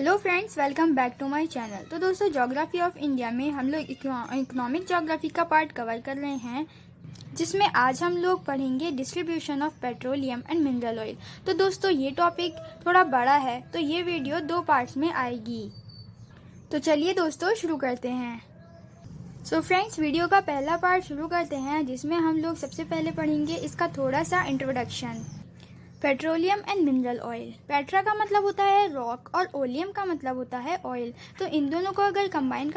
Hello friends, welcome back to my channel. तो दोस्तों, geography of India में हम लोग इकोनॉमिक ज्योग्राफी का पार्ट कवर कर रहे हैं, जिसमें आज हम लोग पढ़ेंगे distribution of petroleum and mineral oil. तो दोस्तों, ये टॉपिक थोड़ा बड़ा है, तो ये वीडियो 2 पार्ट्स में आएगी। तो चलिए दोस्तों, शुरू करते हैं। सो फ्रेंड्स, वीडियो का पहला पार्ट शुरू करते हैं, जिसमें हम लोग सबसे पहले पढ़ेंगे इसका थोड़ा सा introduction. Petroleum and mineral oil. Petra का मतलब होता है रॉक और ओलियम का मतलब होता है ऑयल। तो इन दोनों को अगर कंबाइन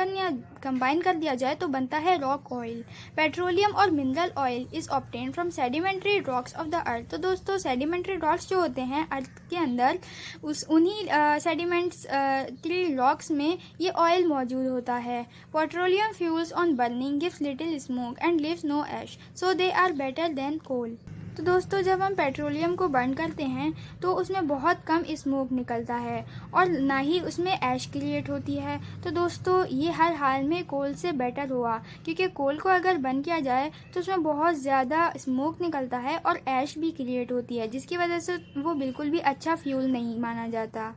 कर दिया जाए तो बनता है रॉक ऑयल। पेट्रोलियम और mineral oil is obtain from sedimentary rocks of the earth. तो दोस्तों, सेडिमेंट्री रॉक्स जो होते हैं अर्थ के अंदर, उन्हीं सेडिमेंट्री रॉक्स में ये ऑयल मौजूद होता है। Petroleum fuels on burning gives little smoke and leaves no ash, so they are better than coal. तो दोस्तों, जब हम पेट्रोलियम को बर्न करते हैं तो उसमें बहुत कम स्मोक निकलता है और ना ही उसमें ऐश क्रिएट होती है। तो दोस्तों, ये हर हाल में कोल से बेटर हुआ, क्योंकि कोल को अगर बर्न किया जाए तो उसमें बहुत ज़्यादा स्मोक निकलता है और ऐश भी क्रिएट होती है, जिसकी वजह से वो बिल्कुल भी अच्छा फ्यूल नहीं माना जाता।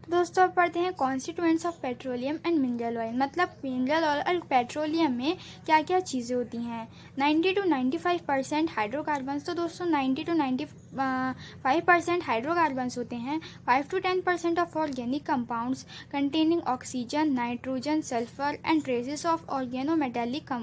दोस्तों, अब पढ़ते हैं constituents of petroleum and mineral oil. मतलब मिनरल ऑयल और पेट्रोलियम में क्या क्या चीज़ें होती हैं। 90 to 95% हाइड्रोकार्बन्स। तो दोस्तों, 90 to 95% हाइड्रोकार्बन्स होते हैं। 5 to 10% of organic compounds containing oxygen, nitrogen, sulphur and traces of organometallic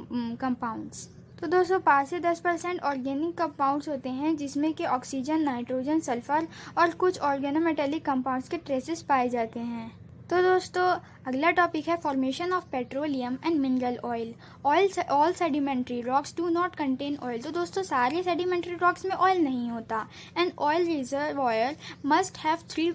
compounds. तो दोस्तों, 5 से 10% ऑर्गेनिक कंपाउंड्स होते हैं, जिसमें कि ऑक्सीजन, नाइट्रोजन, सल्फर और कुछ ऑर्गेनोमेटेलिक कंपाउंड्स के ट्रेसेस पाए जाते हैं। तो दोस्तों, अगला टॉपिक है formation of petroleum and mineral oil. All sedimentary rocks do not contain oil. तो दोस्तों, सारे सेडिमेंट्री रॉक्स में ऑयल नहीं होता। And oil reservoir must have 3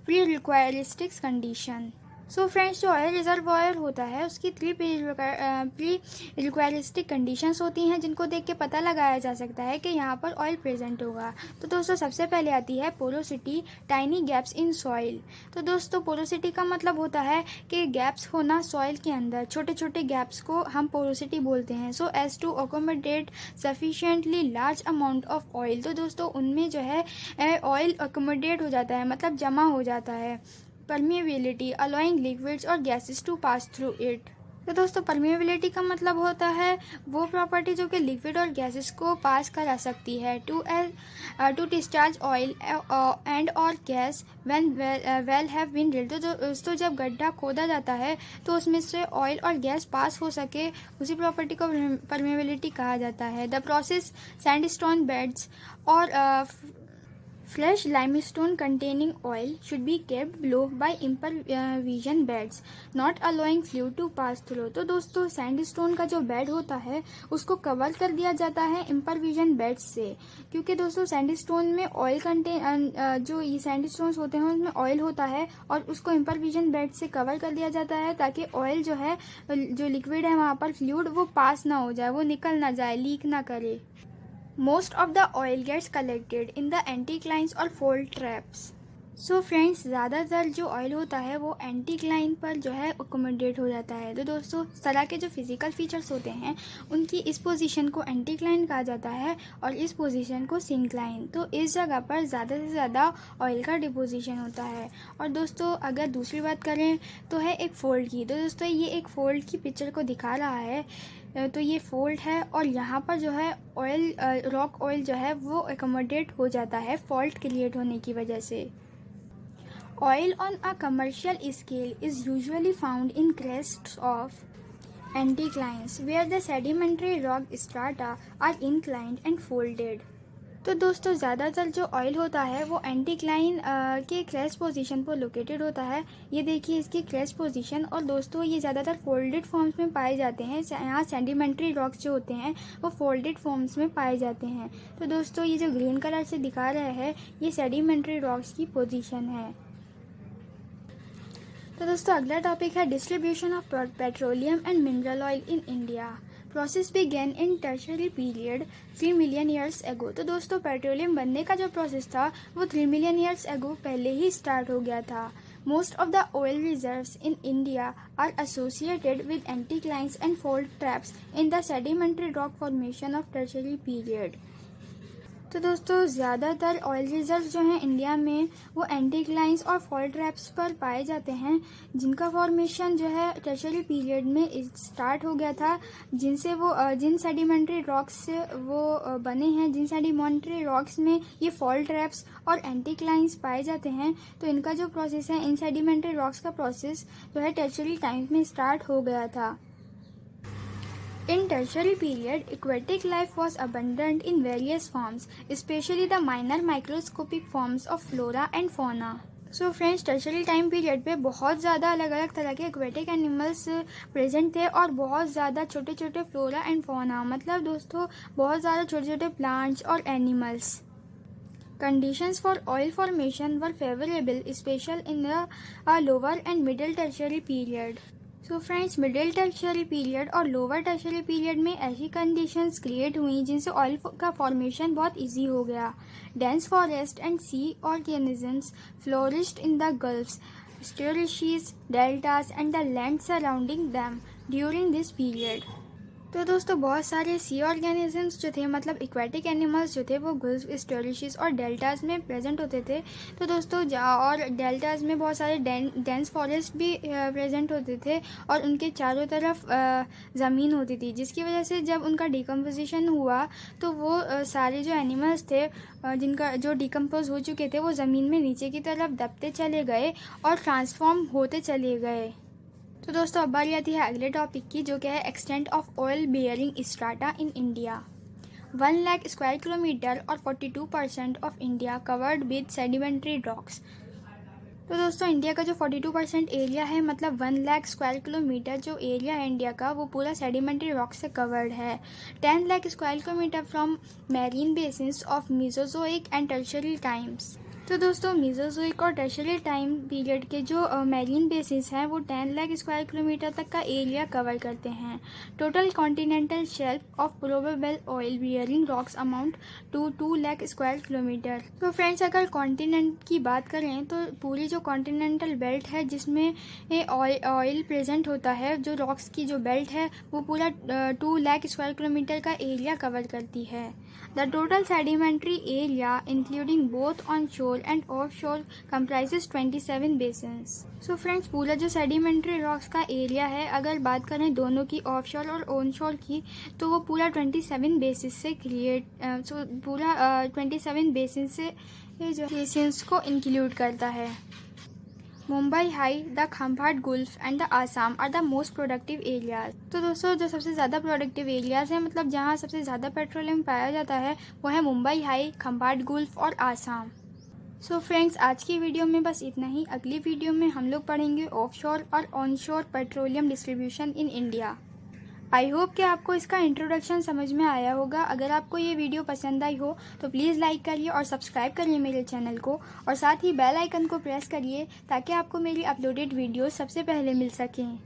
prerequisites condition. So friends, जो ऑयल रिजर्वॉयर होता है उसकी 3 प्री रिक्वायरिस्टिक कंडीशंस होती हैं, जिनको देख के पता लगाया जा सकता है कि यहाँ पर ऑयल प्रेजेंट होगा। तो दोस्तों, सबसे पहले आती है porosity, tiny gaps in soil. तो दोस्तों, पोरोसिटी का मतलब होता है कि गैप्स होना सॉइल के अंदर, छोटे छोटे गैप्स को हम पोरोसिटी बोलते हैं। So as to accommodate sufficiently large amount of oil. तो दोस्तों, उनमें जो है ऑयल अकोमोडेट हो जाता है, मतलब जमा हो जाता है। परमिएबिलिटी, अलोइंग लिक्विड्स और gases to pass through it. तो दोस्तों, परमिएबिलिटी का मतलब होता है वो प्रॉपर्टी जो कि लिक्विड और गैसेस को पास करा सकती है टू डिस्चार्ज ऑयल एंड और gas when well have been drilled. तो दोस्तों, जब गड्ढा खोदा जाता है तो उसमें से ऑयल और गैस पास हो सके, उसी प्रॉपर्टी को परमिएबिलिटी कहा जाता है। द प्रोसेस सैंडस्टोन बेड्स और Fresh limestone containing oil should be kept below by impervision beds, not allowing fluid to pass through। तो दोस्तों, सैंडस्टोन का जो बेड होता है उसको कवर कर दिया जाता है इम्परविजन बेड्स से, क्योंकि दोस्तों सैंडस्टोन में जो ये सैंडस्टोन्स होते हैं उनमें ऑयल होता है और उसको इम्परविजन बेड से कवर कर दिया जाता है, ताकि ऑयल जो है, जो लिक्विड है वहाँ पर फ्लूइड, वो पास ना हो जाए, वो निकल ना जाए, लीक ना करे। Most of the oil gets collected in the anticlines और fold traps। सो फ्रेंड्स, ज़्यादातर जो ऑयल होता है वो एंटीक्लाइन पर जो है अकोमोडेट हो जाता है। तो दोस्तों, इस तरह के जो फिजिकल फीचर्स होते हैं उनकी इस पोजीशन को एंटीक्लाइन कहा जाता है और इस पोजीशन को सिंक्लाइन। तो इस जगह पर ज़्यादा से ज़्यादा ऑयल का डिपोजिशन होता है। और दोस्तों, अगर दूसरी बात करें तो है एक फोल्ड की। तो दोस्तों, ये एक फोल्ड की पिक्चर को दिखा रहा है। तो ये फोल्ड है और यहाँ पर जो है ऑयल, रॉक ऑयल जो है वो एकोमोडेट हो जाता है फॉल्ट क्रिएट होने की वजह से। Oil on a commercial scale is usually found in crests of anticlines, where the sedimentary rock strata are inclined and folded। तो दोस्तों, ज़्यादातर जो ऑयल होता है वो एंटीक्लाइन के क्रेस्ट पोजीशन पर लोकेटेड होता है। ये देखिए इसकी क्रेस्ट पोजीशन। और दोस्तों, ये ज़्यादातर फोल्डेड फॉर्म्स में पाए जाते हैं। यहाँ सेडिमेंट्री रॉक्स जो होते हैं वो फोल्डेड फॉर्म्स में पाए जाते हैं। तो दोस्तों, ये जो ग्रीन कलर से दिखा रहे हैं ये सेडिमेंट्री रॉक्स की पोजीशन है। तो दोस्तों, अगला टॉपिक है distribution of petroleum and mineral oil in India. Process begin in tertiary period 3 million years ago. तो दोस्तों, पेट्रोलियम बनने का जो प्रोसेस था वो 3 मिलियन ईयर्स एगो पहले ही स्टार्ट हो गया था। Most of the oil reserves in India are associated with anticlines and fold traps in the sedimentary rock formation of tertiary period. तो दोस्तों ज़्यादातर ऑयल रिजर्व जो हैं इंडिया में वो एंटीक्लाइंस और फॉल्ट ट्रैप्स पर पाए जाते हैं, जिनका फॉर्मेशन जो है टर्शियरी पीरियड में स्टार्ट हो गया था, जिनसे वो जिन सेडिमेंट्री रॉक्स से वो बने हैं, जिन सेडिमेंट्री रॉक्स में ये फॉल्ट ट्रैप्स और एंटीक्लाइंस पाए जाते हैं। तो इनका जो प्रोसेस है, इन सेडिमेंट्री रॉक्स का प्रोसेस जो है टर्शियरी टाइम में स्टार्ट हो गया था। In tertiary period, aquatic life was abundant in various forms, especially the minor microscopic forms of flora and fauna. So friends, tertiary time period पे बहुत ज़्यादा अलग अलग तरह के एक्वेटिक एनिमल्स प्रेजेंट थे और बहुत ज़्यादा छोटे छोटे फ्लोरा एंड फौना, मतलब दोस्तों बहुत ज़्यादा छोटे छोटे प्लांट्स और animals. Conditions for oil formation were favorable, especially in the lower and middle tertiary period. So friends, middle tertiary period और लोअर टर्शियरी पीरियड में ऐसी कंडीशंस क्रिएट हुई जिनसे ऑयल का फॉर्मेशन बहुत इजी हो गया। Dense forest and sea organisms flourished in the gulfs, estuaries, deltas and the land surrounding them during this period. तो दोस्तों बहुत सारे सी ऑर्गेनिजम्स जो थे, मतलब एक्वेटिक एनिमल्स जो थे, वो गल्फ, स्टोरेशीज और डेल्टास में प्रेजेंट होते थे। तो दोस्तों और डेल्टास में बहुत सारे डेंस फॉरेस्ट भी प्रेजेंट होते थे और उनके चारों तरफ ज़मीन होती थी, जिसकी वजह से जब उनका डिकम्पोजिशन हुआ तो वो सारे जो एनिमल्स थे जिनका जो डिकम्पोज हो चुके थे वो ज़मीन में नीचे की तरफ दबते चले गए और ट्रांसफॉर्म होते चले गए। तो दोस्तों अब बारी आती है अगले टॉपिक की, जो क्या है extent of oil bearing strata in India. 1 lakh square kilometre और 42% of India covered with sedimentary rocks. तो दोस्तों इंडिया का जो 42% एरिया है, मतलब 1 लाख स्क्वायर किलोमीटर जो एरिया है इंडिया का, वो पूरा सेडिमेंट्री रॉक से कवर्ड है। 10 lakh square kilometre from marine basins of Mesozoic and tertiary times. तो दोस्तों मीजोजोइक और टर्शियरी टाइम पीरियड के जो मैरीन बेसिस हैं वो 10 लाख स्क्वायर किलोमीटर तक का एरिया कवर करते हैं। Total continental shelf of probable oil bearing rocks amount to 2 lakh square kilometre. तो फ्रेंड्स, अगर कॉन्टिनेंट की बात करें तो पूरी जो कॉन्टिनेंटल बेल्ट है जिसमें ऑयल प्रेजेंट होता है, जो रॉक्स की जो बेल्ट है वो पूरा 2 लाख स्क्वायर किलोमीटर का एरिया कवर करती है। The total sedimentary area including both on शोर एंड ऑफ शोर comprises 27 बेसिन्स। सो फ्रेंड्स, पूरा जो सेडिमेंट्री रॉक्स का एरिया है, अगर बात करें दोनों की, ऑफ शोर और ऑन शोर की, तो वो पूरा 27 बेसिस से पूरा 27 बेसिस से ये जो बेसिन्स को इंक्लूड करता है। Mumbai high, the Khambhat gulf and the Assam are the most productive areas. तो दोस्तों जो सबसे ज़्यादा प्रोडक्टिव एरियाज हैं, मतलब जहाँ सबसे ज़्यादा पेट्रोलियम पाया जाता है, वो है मुंबई हाई, खंभात गुल्फ और आसाम। सो फ्रेंड्स, आज की वीडियो में बस इतना ही। अगली वीडियो में हम लोग पढ़ेंगे ऑफशोर और onshore petroleum distribution in India. I hope कि आपको इसका इंट्रोडक्शन समझ में आया होगा। अगर आपको ये वीडियो पसंद आई हो तो प्लीज़ लाइक करिए और सब्सक्राइब करिए मेरे चैनल को, और साथ ही बेल आइकन को प्रेस करिए ताकि आपको मेरी अपलोडेड वीडियो सबसे पहले मिल सकें।